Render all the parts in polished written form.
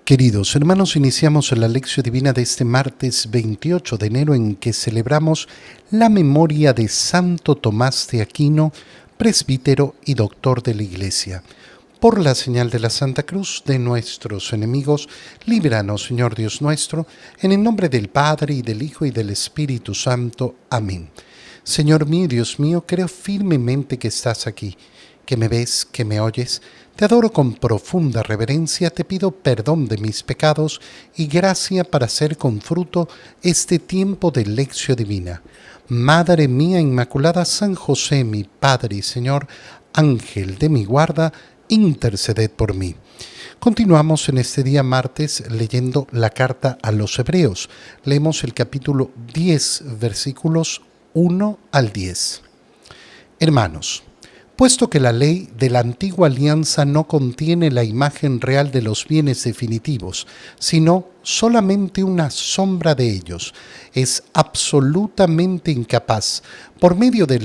Queridos hermanos, iniciamos la lección divina de este martes 28 de enero en que celebramos la memoria de Santo Tomás de Aquino, presbítero y doctor de la Iglesia. Por la señal de la Santa Cruz de nuestros enemigos, líbranos, Señor Dios nuestro, en el nombre del Padre, y del Hijo, y del Espíritu Santo. Amén. Señor mío y Dios mío, creo firmemente que estás aquí, que me ves, que me oyes. Te adoro con profunda reverencia, te pido perdón de mis pecados y gracia para hacer con fruto este tiempo de lección divina. Madre mía Inmaculada, San José, mi Padre y Señor, Ángel de mi guarda, interceded por mí. Continuamos en este día martes leyendo la carta a los Hebreos. Leemos el capítulo 10, versículos 1 al 10. Hermanos, puesto que la ley de la antigua alianza no contiene la imagen real de los bienes definitivos, sino solamente una sombra de ellos, es absolutamente incapaz, por medio de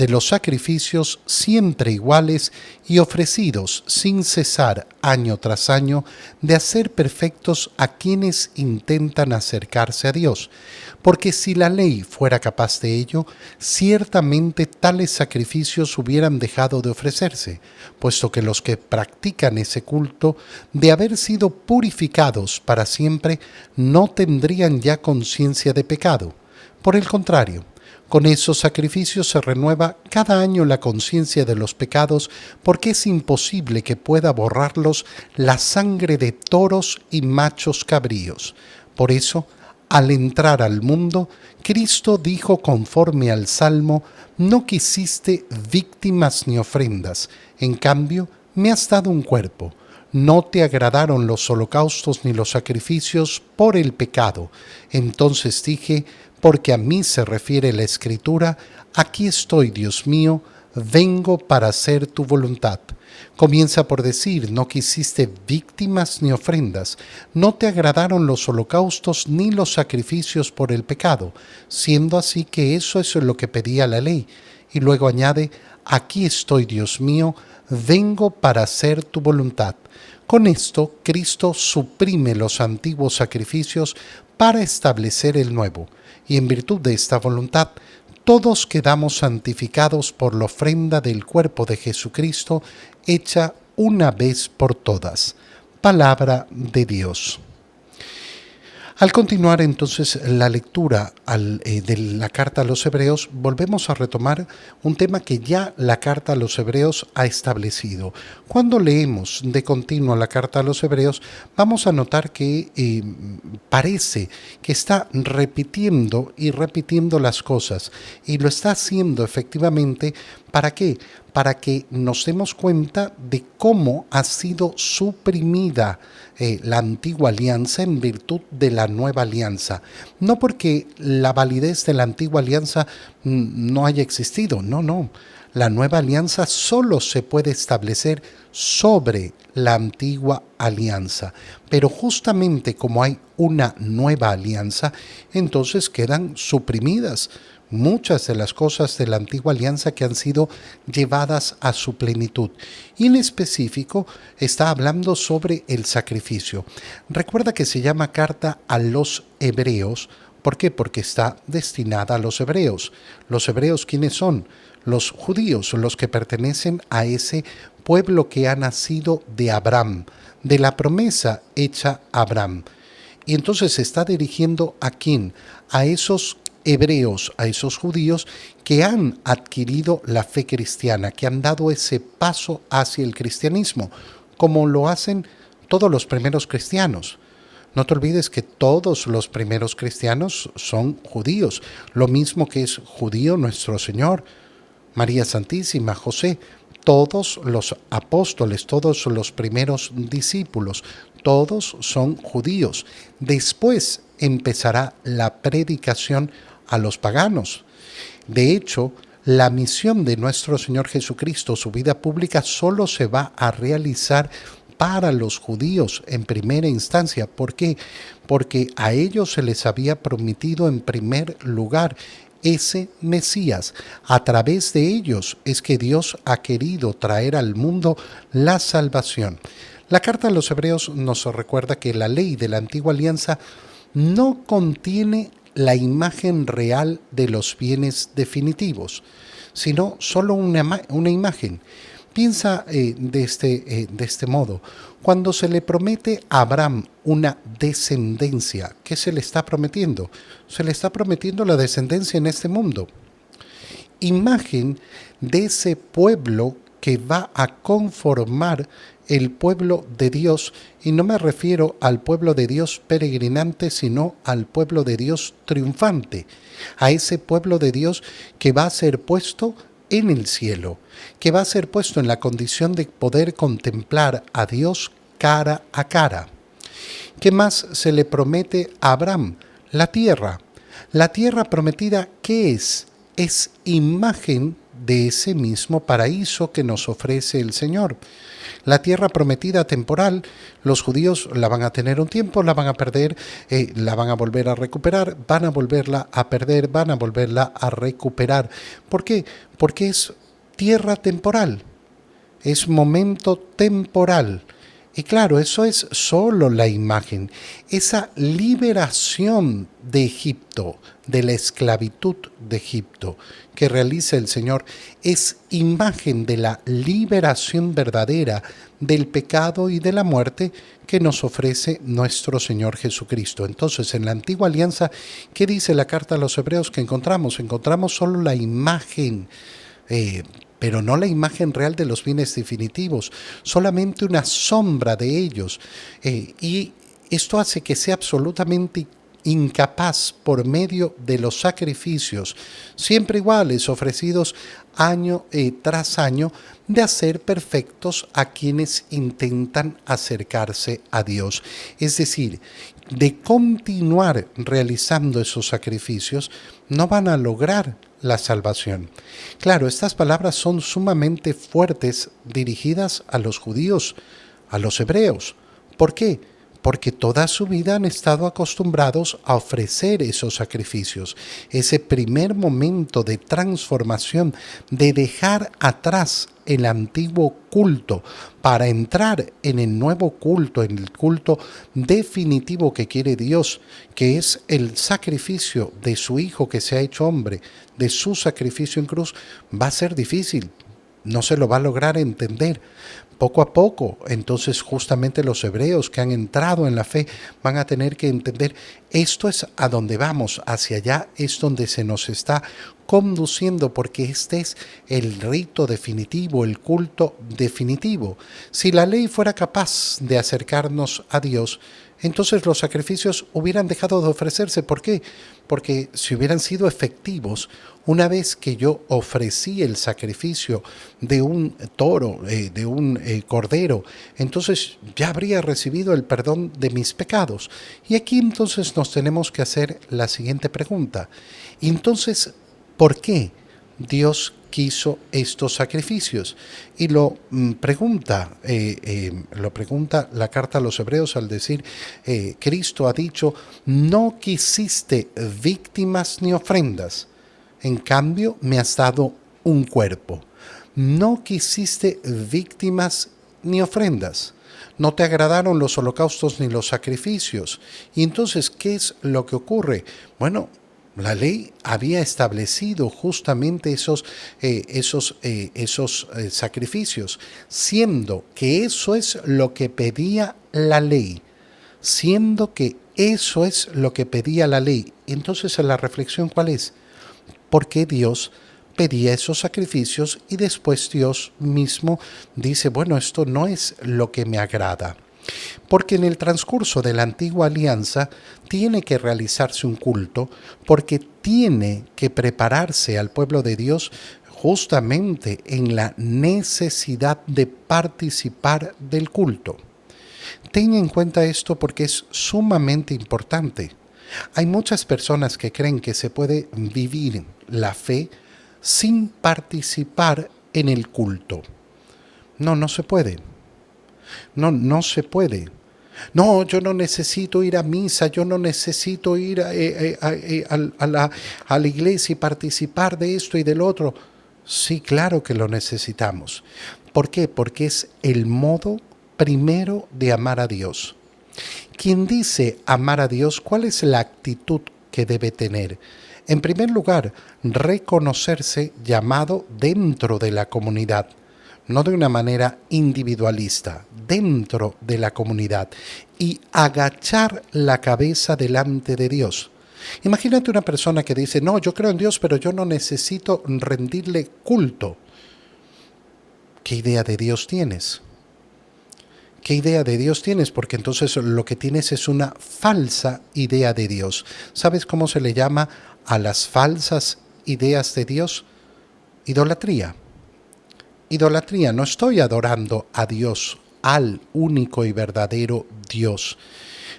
los sacrificios siempre iguales y ofrecidos sin cesar año tras año, de hacer perfectos a quienes intentan acercarse a Dios. Porque si la ley fuera capaz de ello, ciertamente tales sacrificios hubieran dejado de ofrecerse, puesto que los que practican ese culto, de haber sido purificados para siempre, no tendrían ya conciencia de pecado. Por el contrario, con esos sacrificios se renueva cada año la conciencia de los pecados, porque es imposible que pueda borrarlos la sangre de toros y machos cabríos. Por eso, al entrar al mundo, Cristo dijo conforme al Salmo: no quisiste víctimas ni ofrendas, en cambio me has dado un cuerpo. No te agradaron los holocaustos ni los sacrificios por el pecado. Entonces dije, porque a mí se refiere la Escritura: aquí estoy, Dios mío, vengo para hacer tu voluntad. Comienza por decir: no quisiste víctimas ni ofrendas, no te agradaron los holocaustos ni los sacrificios por el pecado, siendo así que eso es lo que pedía la ley. Y luego añade: aquí estoy, Dios mío, vengo para hacer tu voluntad. Con esto, Cristo suprime los antiguos sacrificios para establecer el nuevo, y en virtud de esta voluntad, todos quedamos santificados por la ofrenda del cuerpo de Jesucristo, hecha una vez por todas. Palabra de Dios. Al continuar entonces la lectura de la carta a los Hebreos, volvemos a retomar un tema que ya la carta a los Hebreos ha establecido. Cuando leemos de continuo la carta a los Hebreos, vamos a notar que parece que está repitiendo y repitiendo las cosas, y lo está haciendo efectivamente. ¿Para qué? Para que nos demos cuenta de cómo ha sido suprimida la antigua alianza en virtud de la nueva alianza. No porque la validez de la antigua alianza no haya existido, no. La nueva alianza solo se puede establecer sobre la antigua alianza. Pero justamente como hay una nueva alianza, entonces quedan suprimidas muchas de las cosas de la antigua alianza que han sido llevadas a su plenitud. Y en específico está hablando sobre el sacrificio. Recuerda que se llama carta a los Hebreos. ¿Por qué? Porque está destinada a los hebreos. ¿Los hebreos quiénes son? Los judíos, los que pertenecen a ese pueblo que ha nacido de Abraham, de la promesa hecha a Abraham. Y entonces se está dirigiendo ¿a quién? A esos hebreos, a esos judíos que han adquirido la fe cristiana, que han dado ese paso hacia el cristianismo, como lo hacen todos los primeros cristianos. No te olvides que todos los primeros cristianos son judíos, lo mismo que es judío nuestro Señor, María Santísima, José, todos los apóstoles, todos los primeros discípulos, todos son judíos. Después empezará la predicación a los paganos. De hecho, la misión de nuestro Señor Jesucristo, su vida pública, solo se va a realizar para los judíos en primera instancia. ¿Por qué? Porque a ellos se les había prometido en primer lugar ese Mesías. A través de ellos es que Dios ha querido traer al mundo la salvación. La carta a los Hebreos nos recuerda que la ley de la antigua alianza no contiene la imagen real de los bienes definitivos, sino solo una imagen. Piensa de este modo. Cuando se le promete a Abraham una descendencia, ¿qué se le está prometiendo? Se le está prometiendo la descendencia en este mundo. Imagen de ese pueblo que va a conformar el pueblo de Dios, y no me refiero al pueblo de Dios peregrinante, sino al pueblo de Dios triunfante, a ese pueblo de Dios que va a ser puesto en el cielo, que va a ser puesto en la condición de poder contemplar a Dios cara a cara. ¿Qué más se le promete a Abraham? La tierra. La tierra prometida, ¿qué es? Es imagen de ese mismo paraíso que nos ofrece el Señor. La tierra prometida temporal, los judíos la van a tener un tiempo, la van a perder, la van a volver a recuperar, van a volverla a perder, van a volverla a recuperar. ¿Por qué? Porque es tierra temporal, es momento temporal. Y claro, eso es solo la imagen, esa liberación de Egipto, de la esclavitud de Egipto que realiza el Señor, es imagen de la liberación verdadera del pecado y de la muerte que nos ofrece nuestro Señor Jesucristo. Entonces, en la antigua alianza, ¿qué dice la carta a los Hebreos que encontramos? Encontramos solo la imagen, pero no la imagen real de los bienes definitivos, solamente una sombra de ellos. Y esto hace que sea absolutamente incapaz por medio de los sacrificios, siempre iguales, ofrecidos año tras año, de hacer perfectos a quienes intentan acercarse a Dios. Es decir, de continuar realizando esos sacrificios, no van a lograr la salvación. Claro, estas palabras son sumamente fuertes dirigidas a los judíos, a los hebreos. ¿Por qué? Porque toda su vida han estado acostumbrados a ofrecer esos sacrificios. Ese primer momento de transformación, de dejar atrás el antiguo culto para entrar en el nuevo culto, en el culto definitivo que quiere Dios, que es el sacrificio de su Hijo que se ha hecho hombre, de su sacrificio en cruz, va a ser difícil. No se lo va a lograr entender. Poco a poco, entonces justamente los hebreos que han entrado en la fe van a tener que entender, esto es a donde vamos, hacia allá es donde se nos está conduciendo, porque este es el rito definitivo, el culto definitivo. Si la ley fuera capaz de acercarnos a Dios, entonces los sacrificios hubieran dejado de ofrecerse. ¿Por qué? Porque si hubieran sido efectivos, una vez que yo ofrecí el sacrificio de un toro, de un cordero, entonces ya habría recibido el perdón de mis pecados. Y aquí entonces nos tenemos que hacer la siguiente pregunta. Entonces, ¿por qué Dios quiso estos sacrificios? Y lo pregunta la carta a los Hebreos al decir, Cristo ha dicho, no quisiste víctimas ni ofrendas, en cambio me has dado un cuerpo. No quisiste víctimas ni ofrendas. No te agradaron los holocaustos ni los sacrificios. Y entonces, ¿qué es lo que ocurre? Bueno, la ley había establecido justamente esos sacrificios, siendo que eso es lo que pedía la ley, siendo que eso es lo que pedía la ley. Entonces, la reflexión, ¿cuál es? ¿Por qué Dios pedía esos sacrificios y después Dios mismo dice, bueno, esto no es lo que me agrada? Porque en el transcurso de la antigua alianza tiene que realizarse un culto, porque tiene que prepararse al pueblo de Dios justamente en la necesidad de participar del culto. Ten en cuenta esto porque es sumamente importante. Hay muchas personas que creen que se puede vivir la fe sin participar en el culto. No, no se puede. No se puede. No, yo no necesito ir a misa, yo no necesito ir a la iglesia y participar de esto y del otro. Sí, claro que lo necesitamos. ¿Por qué? Porque es el modo primero de amar a Dios. Quien dice amar a Dios, ¿cuál es la actitud que debe tener? En primer lugar, reconocerse llamado dentro de la comunidad, no de una manera individualista, dentro de la comunidad, y agachar la cabeza delante de Dios. Imagínate una persona que dice, no, yo creo en Dios, pero yo no necesito rendirle culto. ¿Qué idea de Dios tienes? ¿Qué idea de Dios tienes? Porque entonces lo que tienes es una falsa idea de Dios. ¿Sabes cómo se le llama a las falsas ideas de Dios? Idolatría. Idolatría. No estoy adorando a Dios, al único y verdadero Dios.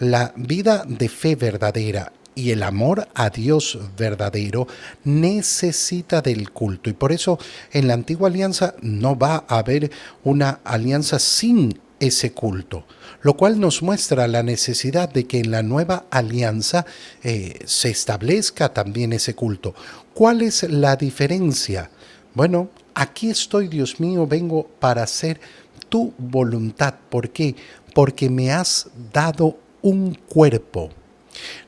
La vida de fe verdadera y el amor a Dios verdadero necesita del culto. Y por eso en la antigua alianza no va a haber una alianza sin ese culto, lo cual nos muestra la necesidad de que en la nueva alianza se establezca también ese culto. ¿Cuál es la diferencia? Bueno, aquí estoy, Dios mío, vengo para hacer tu voluntad. ¿Por qué? Porque me has dado un cuerpo.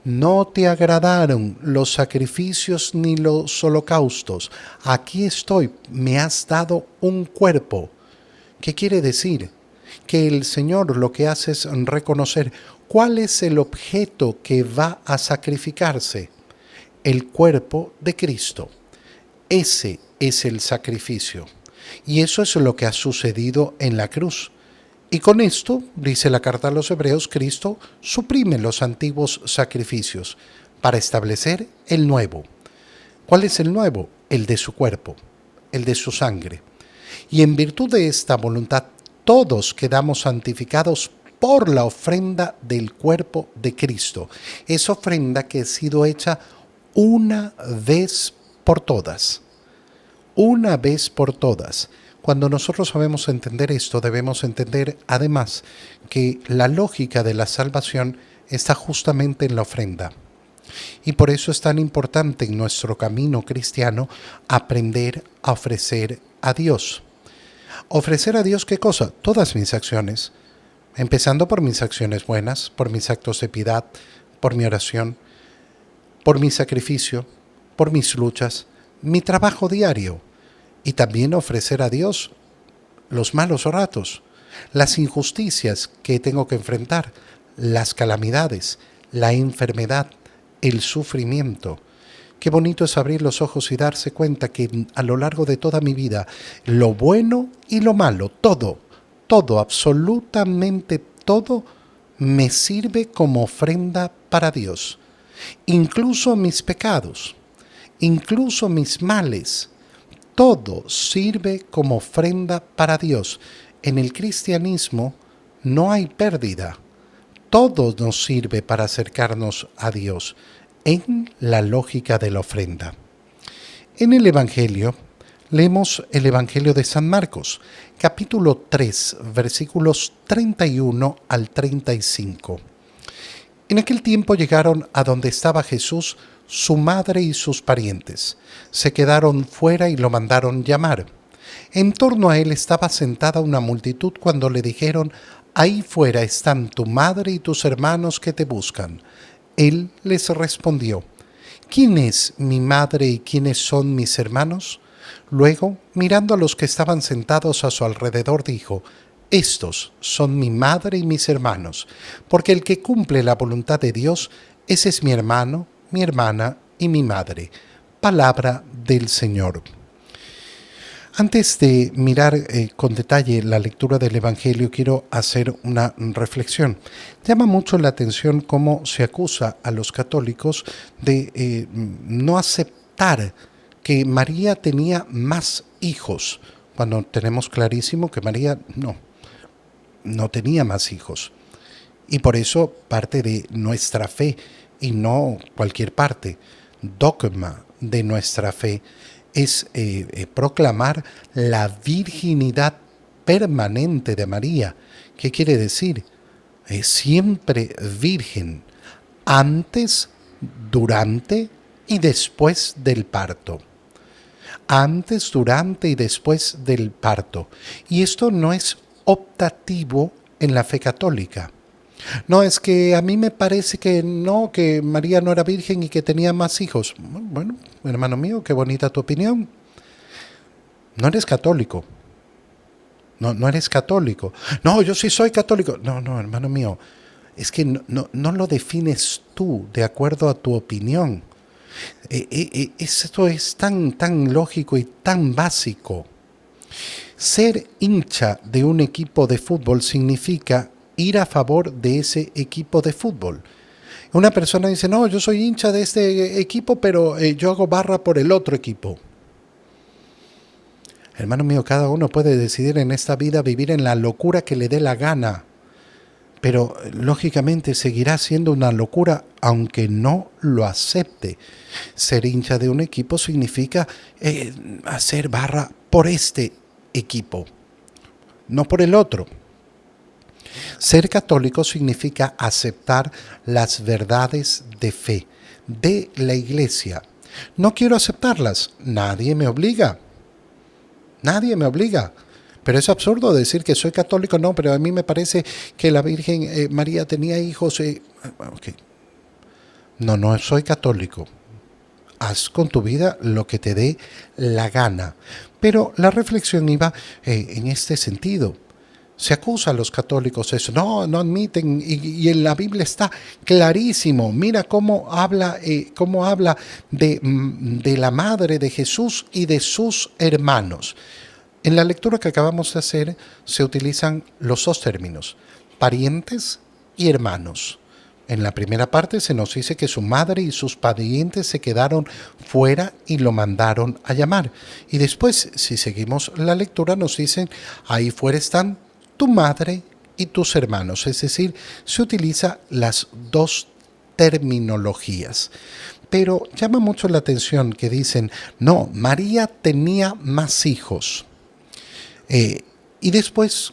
No te agradaron los sacrificios ni los holocaustos. Aquí estoy, me has dado un cuerpo. ¿Qué quiere decir? Que el Señor lo que hace es reconocer cuál es el objeto que va a sacrificarse. El cuerpo de Cristo. Ese es el sacrificio. Y eso es lo que ha sucedido en la cruz. Y con esto, dice la carta a los Hebreos, Cristo suprime los antiguos sacrificios para establecer el nuevo. ¿Cuál es el nuevo? El de su cuerpo, el de su sangre. Y en virtud de esta voluntad, todos quedamos santificados por la ofrenda del cuerpo de Cristo. Esa ofrenda que ha sido hecha una vez por todas. Una vez por todas. Cuando nosotros sabemos entender esto, debemos entender además que la lógica de la salvación está justamente en la ofrenda. Y por eso es tan importante en nuestro camino cristiano aprender a ofrecer a Dios. ¿Ofrecer a Dios qué cosa? Todas mis acciones, empezando por mis acciones buenas, por mis actos de piedad, por mi oración, por mi sacrificio, por mis luchas, mi trabajo diario. Y también ofrecer a Dios los malos ratos, las injusticias que tengo que enfrentar, las calamidades, la enfermedad, el sufrimiento. Qué bonito es abrir los ojos y darse cuenta que a lo largo de toda mi vida, lo bueno y lo malo, todo, absolutamente todo, me sirve como ofrenda para Dios. Incluso mis pecados, incluso mis males, todo sirve como ofrenda para Dios. En el cristianismo no hay pérdida. Todo nos sirve para acercarnos a Dios en la lógica de la ofrenda. En el Evangelio, leemos el Evangelio de San Marcos, capítulo 3, versículos 31 al 35. En aquel tiempo llegaron a donde estaba Jesús, su madre y sus parientes. Se quedaron fuera y lo mandaron llamar. En torno a él estaba sentada una multitud cuando le dijeron: «Ahí fuera están tu madre y tus hermanos que te buscan». Él les respondió: «¿Quién es mi madre y quiénes son mis hermanos?». Luego, mirando a los que estaban sentados a su alrededor, dijo: «Estos son mi madre y mis hermanos, porque el que cumple la voluntad de Dios, ese es mi hermano, mi hermana y mi madre». Palabra del Señor. Antes de mirar con detalle la lectura del Evangelio, quiero hacer una reflexión. Llama mucho la atención cómo se acusa a los católicos de no aceptar que María tenía más hijos, cuando tenemos clarísimo que María no tenía más hijos. Y por eso parte de nuestra fe, y no cualquier parte, dogma de nuestra fe, es proclamar la virginidad permanente de María. ¿Qué quiere decir? Es siempre virgen, antes, durante y después del parto. Antes, durante y después del parto. Y esto no es optativo en la fe católica. No, es que a mí me parece que no, que María no era virgen y que tenía más hijos. Bueno, hermano mío, qué bonita tu opinión. No eres católico. No eres católico. No, yo sí soy católico. No, hermano mío. Es que no lo defines tú de acuerdo a tu opinión. Esto es tan lógico y tan básico. Ser hincha de un equipo de fútbol significa ir a favor de ese equipo de fútbol. Una persona dice, no, yo soy hincha de este equipo, pero yo hago barra por el otro equipo. Hermano mío, cada uno puede decidir en esta vida vivir en la locura que le dé la gana, pero lógicamente seguirá siendo una locura aunque no lo acepte. Ser hincha de un equipo significa hacer barra por este equipo, no por el otro. Ser católico significa aceptar las verdades de fe de la Iglesia. No quiero aceptarlas, nadie me obliga. Nadie me obliga. Pero es absurdo decir que soy católico. No, pero a mí me parece que la Virgen María tenía hijos. Okay. No soy católico. Haz con tu vida lo que te dé la gana. Pero la reflexión iba en este sentido. Se acusa a los católicos eso. No admiten. Y en la Biblia está clarísimo. Mira cómo habla de la madre de Jesús y de sus hermanos. En la lectura que acabamos de hacer se utilizan los dos términos, parientes y hermanos. En la primera parte se nos dice que su madre y sus parientes se quedaron fuera y lo mandaron a llamar. Y después, si seguimos la lectura, nos dicen, ahí fuera están tu madre y tus hermanos. Es decir, se utiliza las dos terminologías. Pero llama mucho la atención que dicen, no, María tenía más hijos. Y después,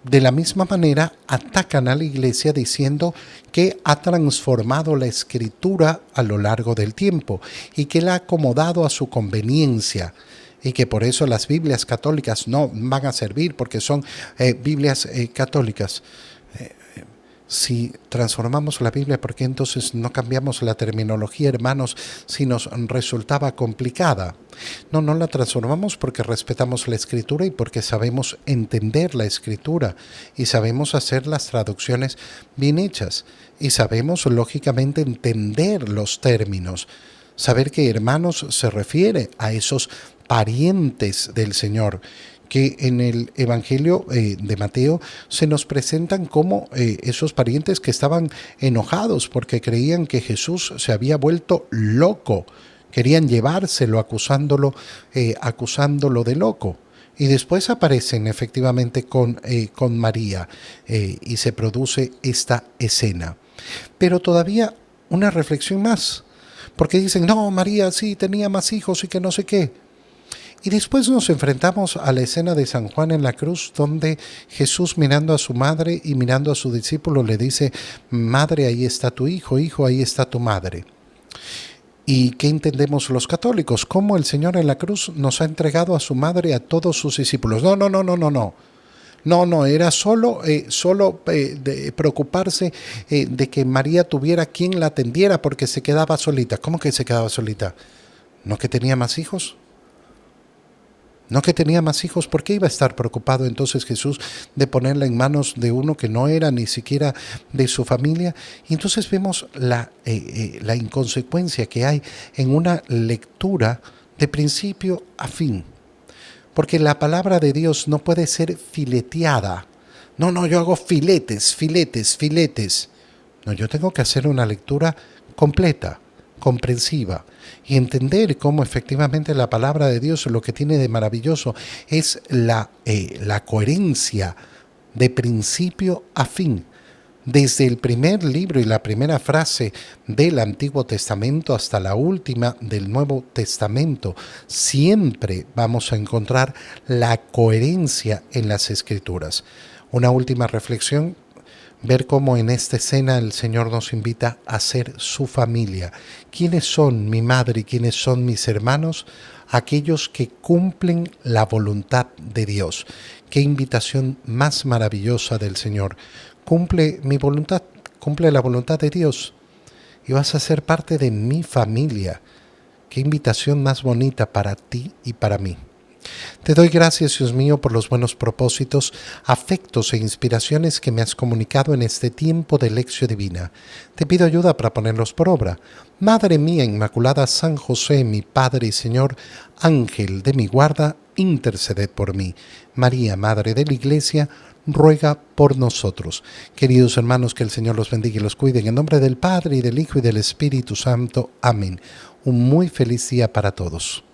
de la misma manera, atacan a la Iglesia diciendo que ha transformado la Escritura a lo largo del tiempo y que la ha acomodado a su conveniencia y que por eso las Biblias católicas no van a servir porque son Biblias católicas. Si transformamos la Biblia, ¿por qué entonces no cambiamos la terminología, hermanos, si nos resultaba complicada? No la transformamos porque respetamos la Escritura y porque sabemos entender la Escritura y sabemos hacer las traducciones bien hechas y sabemos, lógicamente, entender los términos. Saber que hermanos se refiere a esos parientes del Señor, que en el Evangelio de Mateo se nos presentan como esos parientes que estaban enojados porque creían que Jesús se había vuelto loco. Querían llevárselo acusándolo de loco. Y después aparecen efectivamente con María y se produce esta escena. Pero todavía una reflexión más. Porque dicen, no, María sí tenía más hijos y que no sé qué. Y después nos enfrentamos a la escena de San Juan en la cruz, donde Jesús, mirando a su madre y mirando a su discípulo, le dice, madre, ahí está tu hijo, hijo, ahí está tu madre. ¿Y qué entendemos los católicos? ¿Cómo el Señor en la cruz nos ha entregado a su madre a todos sus discípulos? No, era solo de preocuparse de que María tuviera quien la atendiera porque se quedaba solita. ¿Cómo que se quedaba solita? ¿No que tenía más hijos? No que tenía más hijos, ¿por qué iba a estar preocupado entonces Jesús de ponerla en manos de uno que no era ni siquiera de su familia? Y entonces vemos la inconsecuencia que hay en una lectura de principio a fin. Porque la palabra de Dios no puede ser fileteada. No, yo hago filetes. No, yo tengo que hacer una lectura completa, comprensiva y entender cómo efectivamente la palabra de Dios lo que tiene de maravilloso es la coherencia de principio a fin. Desde el primer libro y la primera frase del Antiguo Testamento hasta la última del Nuevo Testamento, siempre vamos a encontrar la coherencia en las Escrituras. Una última reflexión. ver cómo en esta escena el Señor nos invita a ser su familia. ¿Quiénes son mi madre y quiénes son mis hermanos? Aquellos que cumplen la voluntad de Dios. Qué invitación más maravillosa del Señor. Cumple mi voluntad, cumple la voluntad de Dios y vas a ser parte de mi familia. Qué invitación más bonita para ti y para mí. Te doy gracias, Dios mío, por los buenos propósitos, afectos e inspiraciones que me has comunicado en este tiempo de lección divina. Te pido ayuda para ponerlos por obra. Madre mía Inmaculada, San José, mi Padre y Señor, Ángel de mi guarda, interceded por mí. María, Madre de la Iglesia, ruega por nosotros. Queridos hermanos, que el Señor los bendiga y los cuide. En el nombre del Padre, y del Hijo, y del Espíritu Santo. Amén. Un muy feliz día para todos.